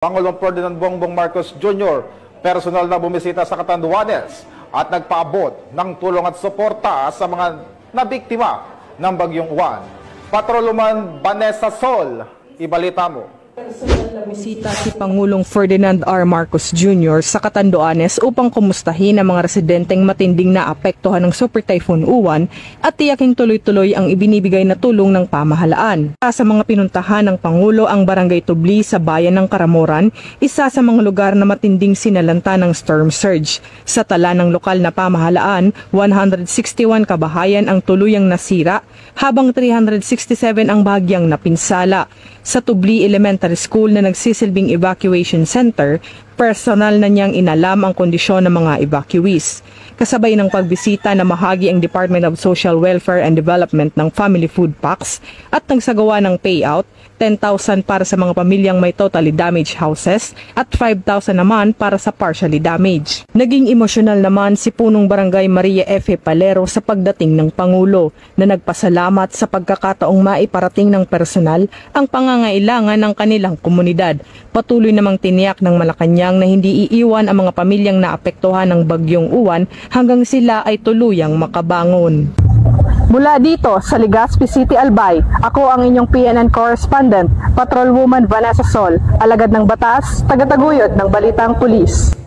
Pangulong Ferdinand Bongbong Marcos Jr. personal na bumisita sa Catanduanes at nagpaabot ng tulong at suporta sa mga nabiktima ng Bagyong Juan. Patrolman Vanessa Sol, ibalita mo. Bumisita si Pangulong Ferdinand R. Marcos Jr. sa Catanduanes upang kumustahin ang mga residenteng matinding naapektuhan ng Super Typhoon Uwan at tiyaking tuloy-tuloy ang ibinibigay na tulong ng pamahalaan. Sa mga pinuntahan ng Pangulo ang Barangay Tubli sa bayan ng Karamoran, isa sa mga lugar na matinding sinalanta ng storm surge. Sa tala ng lokal na pamahalaan, 161 kabahayan ang tuluyang nasira habang 367 ang bahagyang napinsala. Sa Tubli Elementary School na nagsisilbing evacuation center, personal na niyang inalam ang kondisyon ng mga evacuees. Kasabay ng pagbisita na mahagi ang Department of Social Welfare and Development ng Family Food Packs at nagsagawa ng payout, 10,000 para sa mga pamilyang may totally damaged houses at 5,000 naman para sa partially damaged. Naging emosyonal naman si Punong Barangay Maria F. Palero sa pagdating ng Pangulo na nagpasalamat sa pagkakataong maiparating ng personal ang pangangailangan ng kanilang komunidad. Patuloy namang tiniyak ng Malacanang na hindi iiwan ang mga pamilyang naapektuhan ng Bagyong Uwan hanggang sila ay tuluyang makabangon. Mula dito sa Legazpi City, Albay, ako ang inyong PNN correspondent, Patrolwoman Vanessa Sol, alagad ng batas, tagataguyod ng Balitang Pulis.